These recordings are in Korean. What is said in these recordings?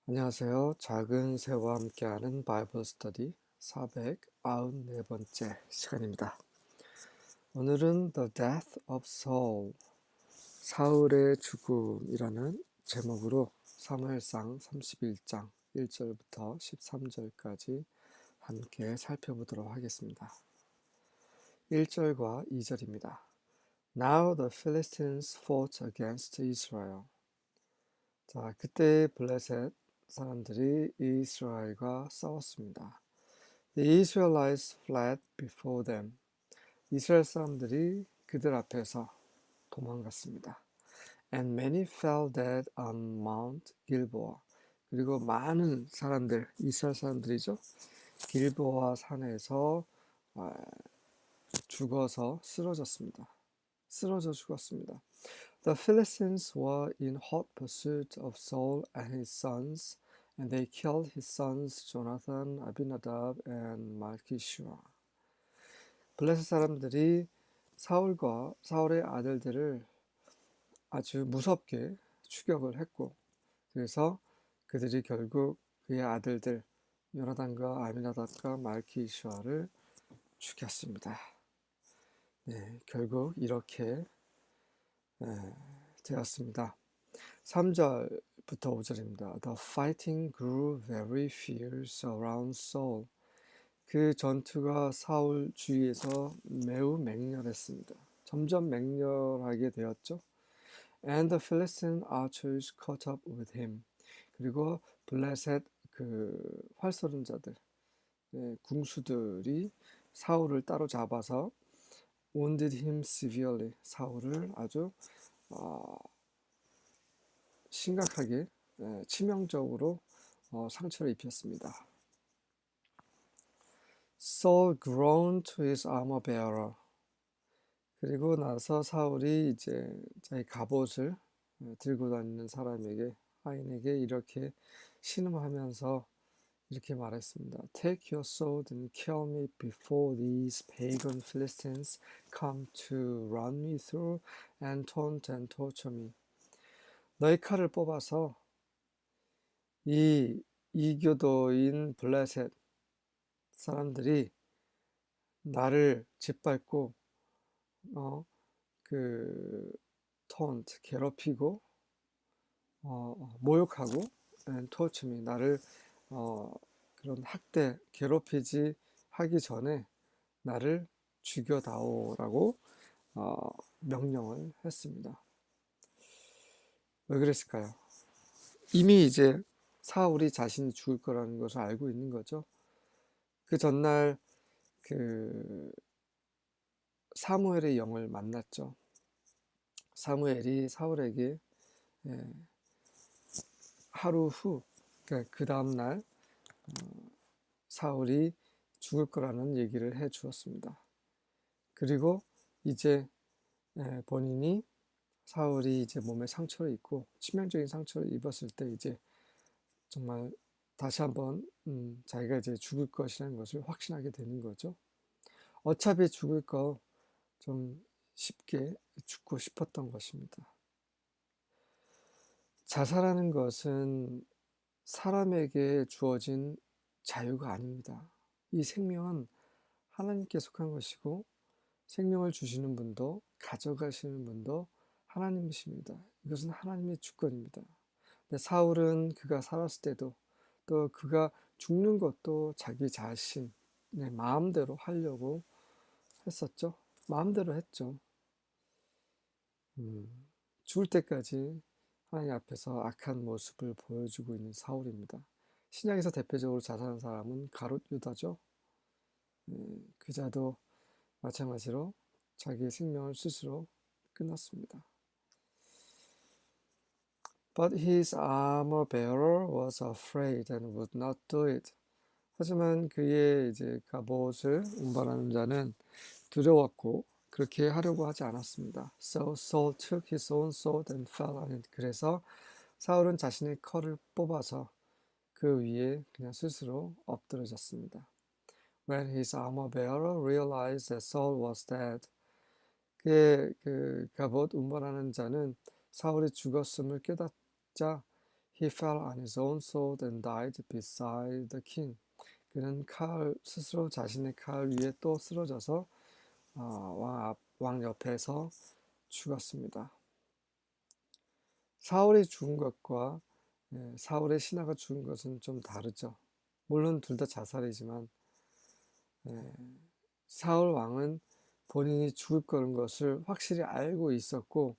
안녕하세요. 작은 새와 함께하는 바이블 스터디 494번째 시간입니다. 오늘은 The Death of Saul, 사울의 죽음이라는 제목으로 사무엘상 31장 1절부터 13절까지 함께 살펴보도록 하겠습니다. 1절과 2절입니다. Now the Philistines fought against Israel. 자, 그때 블레셋 사람들이 이스라엘과 싸웠습니다. The Israelites fled before them. 이스라엘 사람들이 그들 앞에서 도망갔습니다. And many fell dead on Mount Gilboa. 그리고 많은 사람들, 이스라엘 사람들이죠. 길보아 산에서 죽어서 쓰러져 죽었습니다. The Philistines were in hot pursuit of Saul and his sons, and they killed his sons Jonathan, Abinadab, and Malchishua. 블레셋 사람들이 사울의 아들들을 아주 무섭게 추격을 했고, 그래서 그들이 결국 그의 아들들 요나단과 아비나답과 말키슈아를 죽였습니다. 네, 결국 이렇게 되었습니다. 3절부터 5절입니다. The fighting grew very fierce around Saul. 그 전투가 사울 주위에서 매우 맹렬했습니다. 점점 맹렬하게 되었죠. And the Philistine archers caught up with him. 그리고 블레셋 그 활쏘름자들, 궁수들이 사울을 따로 잡아서 wounded him severely. 사울을 아주 심각하게 치명적으로 상처를 입혔습니다. Saul groaned to his armor bearer. 그리고 나서 사울이 이제 자기 갑옷을 들고 다니는 사람에게 하인에게 이렇게 신음하면서 이렇게 말했습니다. Take your sword and kill me before these pagan Philistines come to run me through and taunt and torture me. 너의 칼을 뽑아서 이 이교도인 블레셋 사람들이 나를 짓밟고 taunt 괴롭히고 모욕하고 and torture me 나를 그런 학대 괴롭히지 하기 전에 나를 죽여다오라고 명령을 했습니다. 왜 그랬을까요? 이미 이제 사울이 자신이 죽을 거라는 것을 알고 있는 거죠. 그 전날 사무엘의 영을 만났죠. 사무엘이 사울에게 하루 후, 그러니까 그 다음날 사울이 죽을 거라는 얘기를 해 주었습니다. 그리고 이제 본인이 사울이 이제 몸에 상처를 입고 치명적인 상처를 입었을 때 이제 정말 다시 한번 자기가 이제 죽을 것이라는 것을 확신하게 되는 거죠. 어차피 죽을 거 좀 쉽게 죽고 싶었던 것입니다. 자살하는 것은 사람에게 주어진 자유가 아닙니다. 이 생명은 하나님께 속한 것이고 생명을 주시는 분도 가져가시는 분도 하나님이십니다. 이것은 하나님의 주권입니다. 근데 사울은 그가 살았을 때도 또 그가 죽는 것도 자기 자신의 마음대로 하려고 했었죠. 마음대로 했죠. 죽을 때까지 하나님 앞에서 악한 모습을 보여주고 있는 사울입니다. 신약에서 대표적으로 자살한 사람은 가롯 유다죠. 그자도 마찬가지로 자기의 생명을 스스로 끊었습니다. But his armor bearer was afraid and would not do it. 하지만 그의 이제 갑옷을 운반하는 자는 두려웠고 그렇게 하려고 하지 않았습니다. So Saul took his own sword and fell on it. 그래서 사울은 자신의 칼을 뽑아서 그 위에 그냥 스스로 엎드러졌습니다. When his armor bearer realized that Saul was dead, 그의 그 갑옷 운반하는 자는 사울이 죽었음을 깨닫자 He fell on his own sword and died beside the king. 그는 스스로 자신의 칼 위에 또 쓰러져서 왕 옆에서 죽었습니다. 사울이 죽은 것과 사울의 신하가 죽은 것은 좀 다르죠. 물론 둘 다 자살이지만 사울 왕은 본인이 죽을 거는 것을 확실히 알고 있었고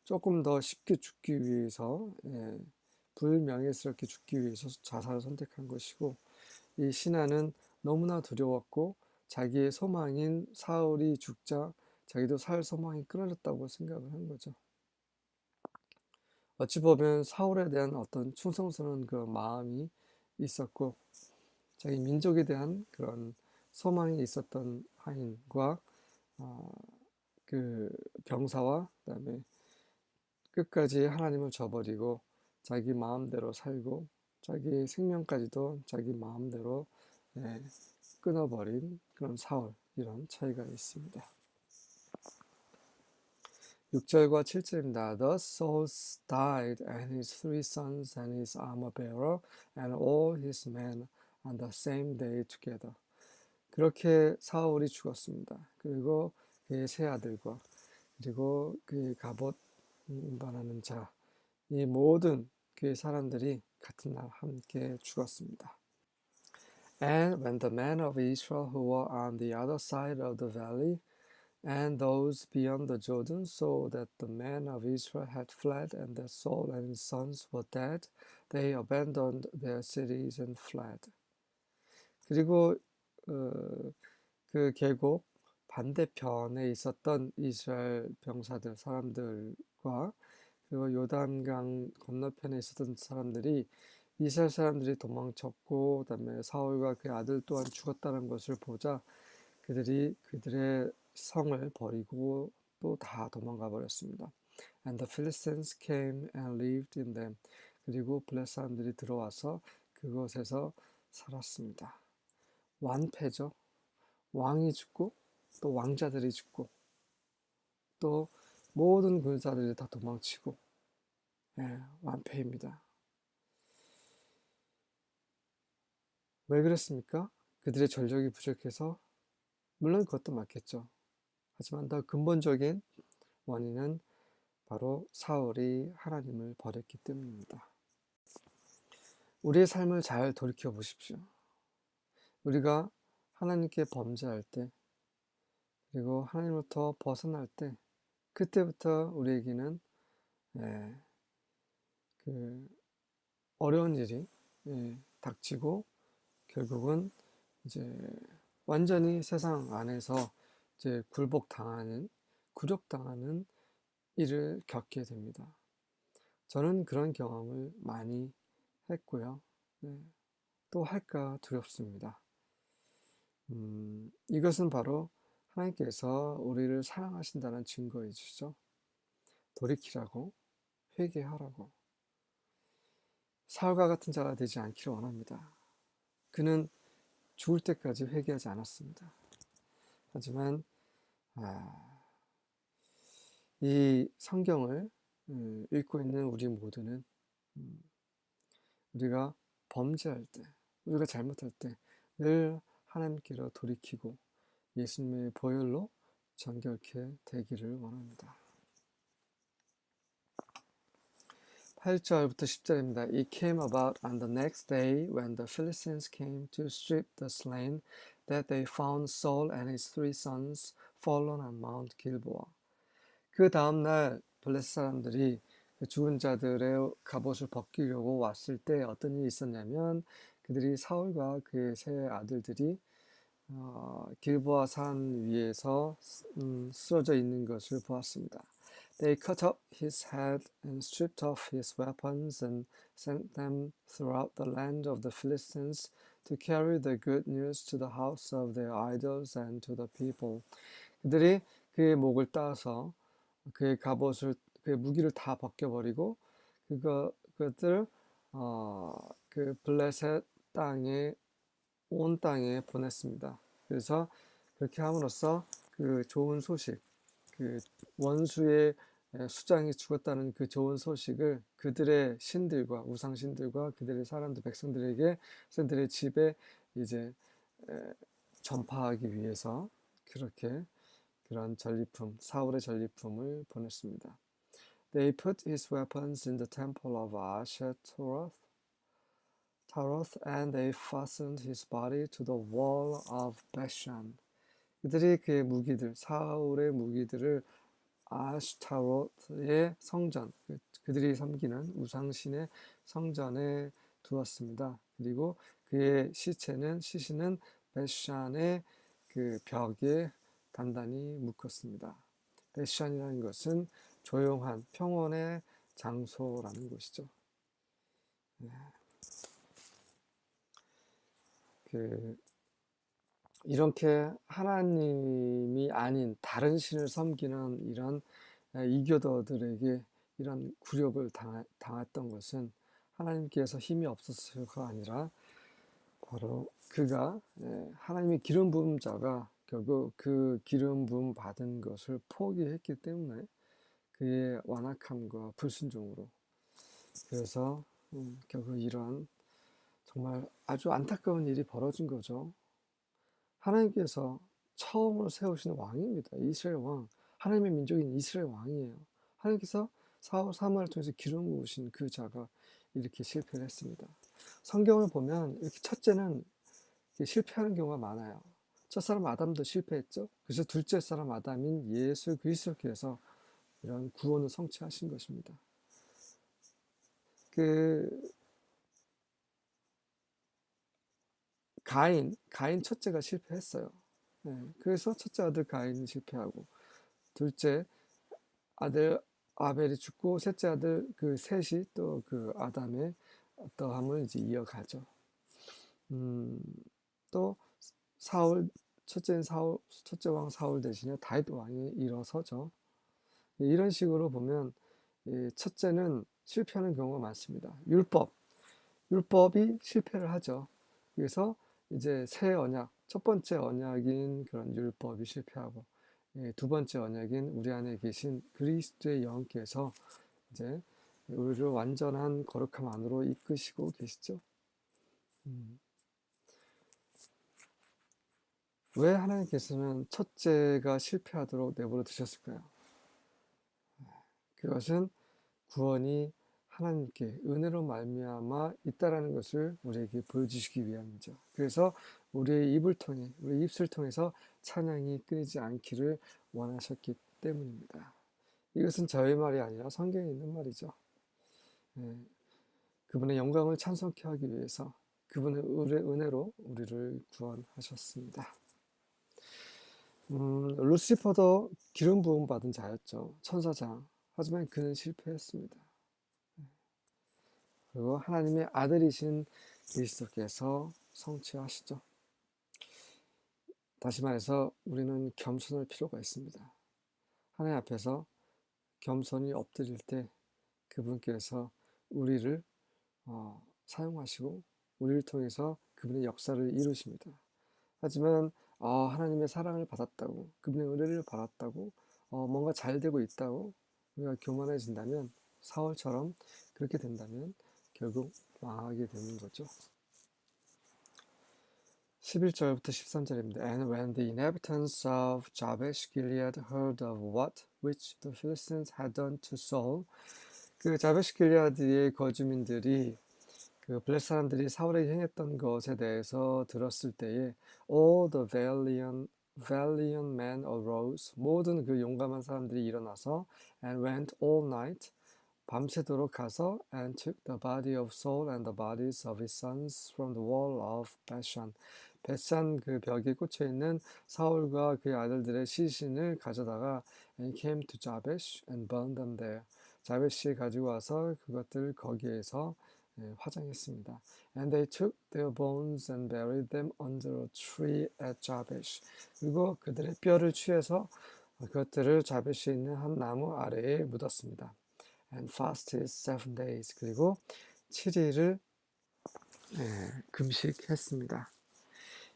조금 더 쉽게 죽기 위해서 불명예스럽게 죽기 위해서 자살을 선택한 것이고, 이 신하는 너무나 두려웠고 자기의 소망인 사울이 죽자 자기도 살 소망이 끊어졌다고 생각을 한 거죠. 어찌 보면 사울에 대한 어떤 충성스러운 그 마음이 있었고 자기 민족에 대한 그런 소망이 있었던 하인과 그 병사와 그다음에 끝까지 하나님을 저버리고 자기 마음대로 살고 자기 생명까지도 자기 마음대로 끊어버린 그런 사울, 이런 차이가 있습니다. 6절과 7절입니다. Thus Saul died, and his 3 sons, and his armor-bearer, and all his men on the same day together. 그렇게 사울이 죽었습니다. 그리고 그의 세 아들과 그리고 그의 갑옷 운반하는 자, 이 모든 그의 사람들이 같은 날 함께 죽었습니다. And when the men of Israel who were on the other side of the valley and those beyond the Jordan saw that the men of Israel had fled and that Saul and his sons were dead, they abandoned their cities and fled. 그리고 그 계곡 반대편에 있었던 이스라엘 병사들, 사람들과 그리고 요단강 건너편에 있었던 사람들이 이스라엘 사람들이 도망쳤고 그다음에 사울과 그의 아들 또한 죽었다는 것을 보자 그들이 그들의 성을 버리고 또 다 도망가 버렸습니다. And the Philistines came and lived in them. 그리고 블레 사람들이 들어와서 그곳에서 살았습니다. 완패죠. 왕이 죽고 또 왕자들이 죽고 또 모든 군사들이 다 도망치고 완패입니다. 왜 그랬습니까? 그들의 전력이 부족해서? 물론 그것도 맞겠죠. 하지만 더 근본적인 원인은 바로 사울이 하나님을 버렸기 때문입니다. 우리의 삶을 잘 돌이켜 보십시오. 우리가 하나님께 범죄할 때 그리고 하나님으로부터 벗어날 때 그때부터 우리에게는 그 어려운 일이 닥치고 결국은 이제 완전히 세상 안에서 이제 굴욕당하는 일을 겪게 됩니다. 저는 그런 경험을 많이 했고요. 또 할까 두렵습니다. 이것은 바로 하나님께서 우리를 사랑하신다는 증거이시죠. 돌이키라고, 회개하라고. 사울과 같은 자가 되지 않기를 원합니다. 그는 죽을 때까지 회개하지 않았습니다. 하지만 이 성경을 읽고 있는 우리 모두는 우리가 범죄할 때, 우리가 잘못할 때 늘 하나님께로 돌이키고 예수님의 보혈로 정결케 되기를 원합니다. 8절부터 10절입니다. It came about on the next day when the Philistines came to strip the slain that they found Saul and his 3 sons fallen on Mount Gilboa. 그 다음날 블레셋 사람들이 그 죽은 자들의 갑옷을 벗기려고 왔을 때 어떤 일이 있었냐면 그들이 사울과 그의 세 아들들이 길보아 산 위에서 쓰러져 있는 것을 보았습니다. They cut up his head and stripped off his weapons and sent them throughout the land of the Philistines to carry the good news to the house of their idols and to the people. 그들이 그의 목을 따서 그의 갑옷을, 그의 무기를 다 벗겨버리고 그것을 그 블레셋 땅에 온 땅에 보냈습니다. 그래서 그렇게 함으로써 그 좋은 소식, 그 원수의 수장이 죽었다는 그 좋은 소식을 그들의 신들과 우상 신들과 그들의 사람들 백성들에게 백성들의 집에 이제 전파하기 위해서 그렇게 그런 전리품 사울의 전리품을 보냈습니다. They put his weapons in the temple of Ashtaroth, and they fastened his body to the wall of Bashan. 그들이 그의 무기들, 사울의 무기들을 아슈타로트의 성전, 그들이 섬기는 우상신의 성전에 두었습니다. 그리고 그의 시신은 베샨의 그 벽에 단단히 묶었습니다. 베샨이라는 것은 조용한 평온의 장소라는 것이죠. 이렇게 하나님이 아닌 다른 신을 섬기는 이런 이교도들에게 이런 굴욕을 당했던 것은 하나님께서 힘이 없었을가 아니라 바로 그가 하나님의 기름 부음 자가 결국 그 기름 부음 받은 것을 포기했기 때문에 그의 완악함과 불순종으로 그래서 결국 이런 정말 아주 안타까운 일이 벌어진 거죠. 하나님께서 처음으로 세우신 왕입니다. 이스라엘 왕. 하나님의 민족인 이스라엘 왕이에요. 하나님께서 사무엘을 통해서 기름 부으신 그 자가 이렇게 실패를 했습니다. 성경을 보면 이렇게 첫째는 실패하는 경우가 많아요. 첫사람 아담도 실패했죠. 그래서 둘째 사람 아담인 예수 그리스도께서 이런 구원을 성취하신 것입니다. 가인 첫째가 실패했어요. 그래서 첫째 아들 가인이 실패하고 둘째 아들 아벨이 죽고 셋째 아들 그 셋이 또 그 아담의 어떠함을 이제 이어가죠. 또 첫째 왕 사울 대신에 다윗 왕이 일어서죠. 이런 식으로 보면 첫째는 실패하는 경우가 많습니다. 율법이 실패를 하죠. 그래서 이제 새 언약, 첫 번째 언약인 그런 율법이 실패하고 두 번째 언약인 우리 안에 계신 그리스도의 영께서 이제 우리를 완전한 거룩함 안으로 이끄시고 계시죠. 왜 하나님께서는 첫째가 실패하도록 내버려 두셨을까요? 그것은 구원이 하나님께 은혜로 말미암아 있다라는 것을 우리에게 보여주시기 위함이죠. 그래서 우리의 우리 입술 통해서 찬양이 끊이지 않기를 원하셨기 때문입니다. 이것은 저의 말이 아니라 성경에 있는 말이죠. 그분의 영광을 찬송케 하기 위해서 그분의 은혜로 우리를 구원하셨습니다. 루시퍼도 기름 부음 받은 자였죠. 천사장. 하지만 그는 실패했습니다. 그리고 하나님의 아들이신 그리스도께서 성취하시죠. 다시 말해서 우리는 겸손할 필요가 있습니다. 하나님 앞에서 겸손히 엎드릴 때 그분께서 우리를 사용하시고 우리를 통해서 그분의 역사를 이루십니다. 하지만 하나님의 사랑을 받았다고 그분의 은혜를 받았다고 뭔가 잘 되고 있다고 우리가 교만해진다면 사울처럼 그렇게 된다면 결국 망하게 되는 거죠. 11절부터 13절입니다. And when the inhabitants of Jabesh Gilead heard of what which the Philistines had done to Saul, 그 자베시 길리아드의 거주민들이 그 블레셋 사람들이 사울에게 행했던 것에 대해서 들었을 때에 all the valiant men arose, 모든 그 용감한 사람들이 일어나서 and went all night, 밤새도록 가서 and took the body of Saul and the bodies of his sons from the wall of Bashan. 베산 그 벽에 꽂혀 있는 사울과 그의 아들들의 시신을 가져다가 and came to Jabesh and burned them there. 자베시에 가지고 와서 그것들을 거기에서 화장했습니다. And they took their bones and buried them under a tree at Jabesh. 그리고 그들의 뼈를 취해서 그것들을 자베시에 있는 한 나무 아래에 묻었습니다. And fasted 7 days. 그리고 7일을 금식했습니다.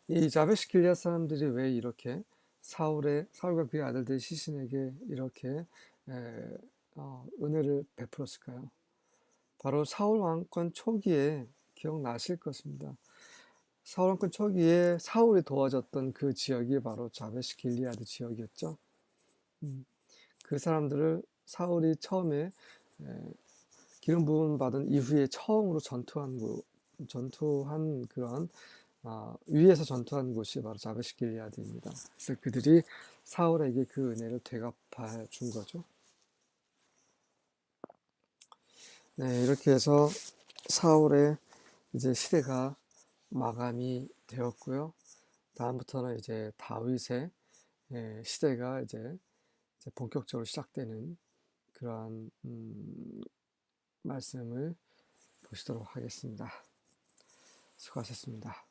이 자베시 길리앗 사람들이 왜 이렇게 사울과 그의 아들들의 시신에게 이렇게 은혜를 베풀었을까요? 바로 사울 왕권 초기에 기억나실 것입니다. 사울 왕권 초기에 사울이 도와줬던 그 지역이 바로 자베시 길리아드 지역이었죠. 음, 그 사람들을 사울이 처음에 기름 부음 받은 이후에 처음으로 전투한 그런 위에서 전투한 곳이 바로 자베시 길리아드입니다. 그래서 그들이 사울에게 그 은혜를 되갚아 준 거죠. 네, 이렇게 해서 사울의 이제 시대가 마감이 되었고요. 다음부터는 이제 다윗의 시대가 이제 본격적으로 시작되는 그러한 말씀을 보시도록 하겠습니다. 수고하셨습니다.